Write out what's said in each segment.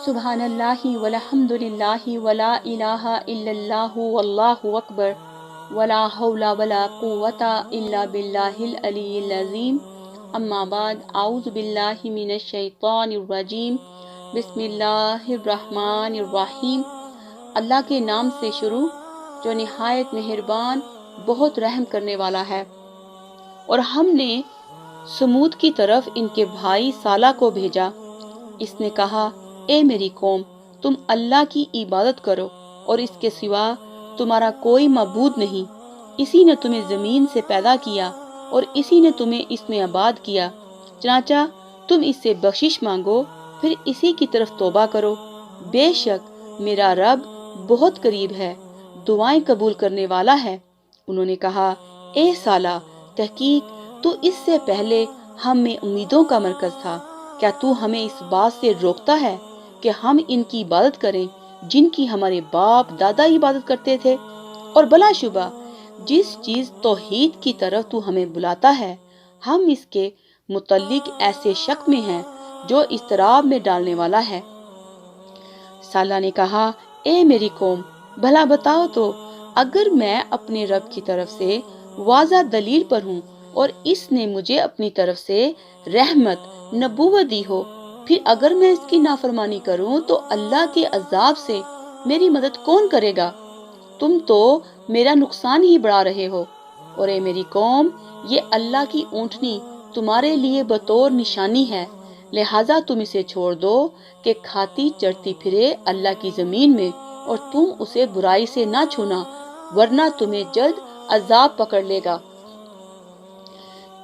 सुबहानल्लाहि वल्हम्दुलिल्लाहि वला इलाहा इल्लल्लाहु वल्लाहु अकबर वला हौला वला कुव्वता इल्ला बिल्लाहिल अलिय्यिल अज़ीम। अम्मा बाद, आऊज़ु बिल्लाहि मिनश शैतानिर रजीम। बिस्मिल्लाहिर रहमानिर रहीम। अल्लाह के नाम से शुरू जो निहायत मेहरबान बहुत रहम करने वाला है। और हमने समूद की तरफ इनके भाई साला को भेजा। इसने कहा, ए मेरी कौम, तुम अल्लाह की इबादत करो और इसके सिवा तुम्हारा कोई मबूद नहीं। इसी ने तुम्हें जमीन से पैदा किया और इसी ने तुम्हें इसमें आबाद किया। चनाचा तुम इससे बख्शिश मांगो, फिर इसी की तरफ तौबा करो। बेशक मेरा रब बहुत करीब है, दुआएं कबूल करने वाला है। उन्होंने कहा, ए साला, तहकीक तू इससे पहले हम में उम्मीदों का मरकज था। क्या तू हमें इस बात से रोकता है कि हम इनकी इबादत करें जिनकी हमारे बाप दादा इबादत करते थे? और बलाशुबा जिस चीज तौहीद की तरफ तू हमें बुलाता है, हम इसके मुतल्लिक ऐसे शक में हैं जो इस्तराब में डालने वाला है। साला ने कहा, ए मेरी कौम, भला बताओ तो, अगर मैं अपने रब की तरफ से वाज़ा दलील पर हूँ और इसने मुझे अपनी तरफ से रहमत नबूवत दी हो, फिर अगर मैं इसकी नाफरमानी करूं तो अल्लाह के अजाब से मेरी मदद कौन करेगा? तुम तो मेरा नुकसान ही बढ़ा रहे हो। और ए मेरी कौम, ये अल्लाह की ऊँटनी तुम्हारे लिए बतौर निशानी है, लिहाजा तुम इसे छोड़ दो कि खाती चढ़ती फिरे अल्लाह की जमीन में, और तुम उसे बुराई से ना छूना, वरना तुम्हें जल्द अजाब पकड़ लेगा।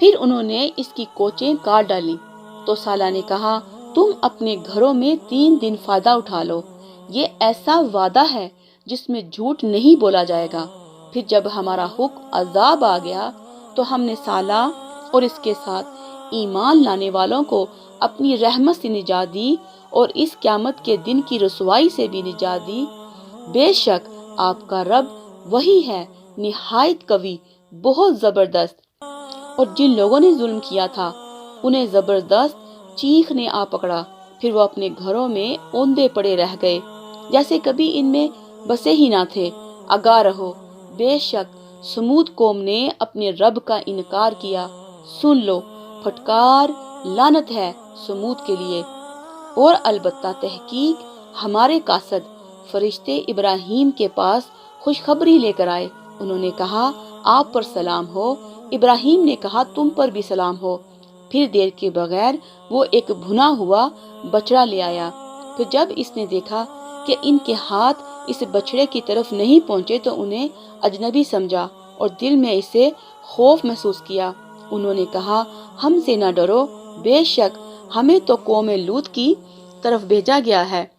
फिर उन्होंने इसकी कोचें काट डाली। तो साला ने कहा, तुम अपने घरों में 3 दिन फायदा उठा लो। ये ऐसा वादा है जिसमें झूठ नहीं बोला जाएगा। फिर जब हमारा हुक्म अजाब आ गया तो हमने साला और इसके साथ ईमान लाने वालों को अपनी रहमत से निजात दी और इस क़यामत के दिन की रसवाई से भी निजात दी। बेशक आपका रब वही है, निहायत कवी, बहुत जबरदस्त। और जिन लोगों ने जुल्म किया था उन्हें जबरदस्त चीख ने आ पकड़ा। फिर वो अपने घरों में औंधे पड़े रह गए, जैसे कभी इनमें बसे ही ना थे। आगाह रहो, बेशक समूद कौम ने अपने रब का इनकार किया। सुन लो, फटकार लानत है समूद के लिए। और अलबत्ता तहकीक हमारे कासद फरिश्ते इब्राहीम के पास खुशखबरी लेकर आए। उन्होंने कहा, आप पर सलाम हो। इब्राहीम ने कहा, तुम पर भी सलाम हो। फिर देर के बगैर वो एक भुना हुआ बछड़ा ले आया। फिर जब इसने देखा कि इनके हाथ इस बछड़े की तरफ नहीं पहुंचे तो उन्हें अजनबी समझा और दिल में इसे खौफ महसूस किया। उन्होंने कहा, हमसे न डरो, बेशक हमें तो कौम लूत की तरफ भेजा गया है।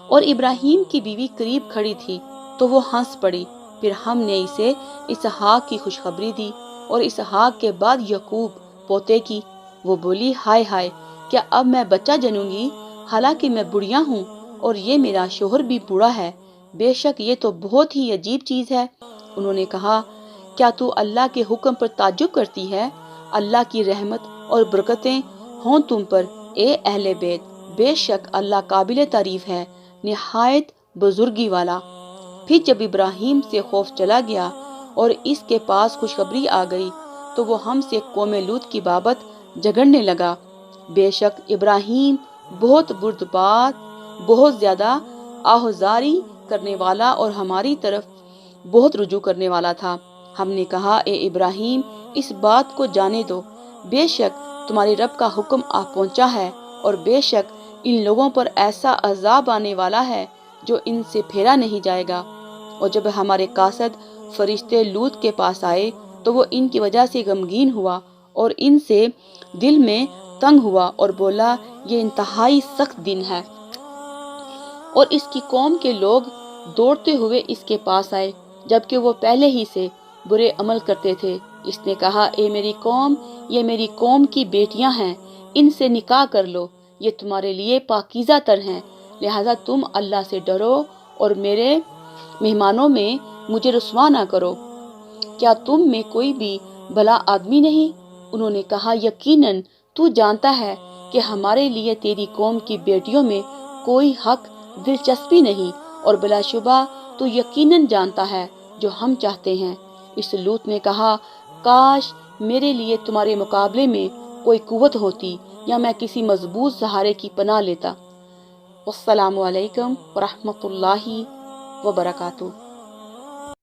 और इब्राहीम की बीवी करीब खड़ी थी तो वो हंस पड़ी। फिर हमने इसे इसहाक की खुशखबरी दी और इसहाक के बाद यकूब पोते की। वो बोली, हाय हाय, क्या अब मैं बच्चा जनूंगी, हालांकि मैं बुढ़िया हूँ और ये मेरा शोहर भी बूढ़ा है। बेशक ये तो बहुत ही अजीब चीज है। उन्होंने कहा, क्या तू अल्लाह के हुक्म पर ताज्जुब करती है? अल्लाह की रहमत और बरकतें हों तुम पर, ए अहले बैत। बेशक अल्लाह काबिल तारीफ है, निहायत बुजुर्गी वाला। फिर जब इब्राहीम से खौफ चला गया और इसके पास खुशखबरी आ गई तो वो हमसे कौम लूत की बाबत झगड़ने लगा। बेशक इब्राहीम बहुत बुर्दबात, बहुत ज्यादा आहुजारी करने वाला और हमारी तरफ बहुत रुजू करने वाला था। हमने कहा, ए इब्राहीम, इस बात को जाने दो, बेशक तुम्हारे रब का हुक्म आ पहुंचा है और बेशक इन लोगों पर ऐसा अजाब आने वाला है जो इनसे फेरा नहीं जाएगा। और जब हमारे कासद फरिश्ते लूत के पास आए तो वो इनकी वजह से गमगीन हुआ और इनसे दिल में तंग हुआ और बोला, ये इंतहाई सख्त दिन है। और इसकी कौम के लोग दौड़ते हुए इसके पास आए, जबकि वो पहले ही से बुरे अमल करते थे। इसने कहा, ए मेरी कौम, ये मेरी कौम की बेटियां हैं, इनसे निकाह कर लो, ये तुम्हारे लिए पाकीज़ा तर हैं। लिहाजा तुम अल्लाह से डरो और मेरे मेहमानों में मुझे रुसवा ना करो। क्या तुम में कोई भी भला आदमी नहीं? उन्होंने कहा, यकीनन तू जानता है कि हमारे लिए तेरी कौम की बेटियों में کوئی حق دلچسپی نہیں، اور بلا شبہ تو یقیناً جانتا ہے جو ہم چاہتے ہیں۔ اس لوط نے کہا، کاش میرے لیے تمہارے مقابلے میں کوئی قوت ہوتی، یا میں کسی مضبوط سہارے کی پناہ لیتا۔ والسلام علیکم ورحمۃ اللہ وبرکاتہ۔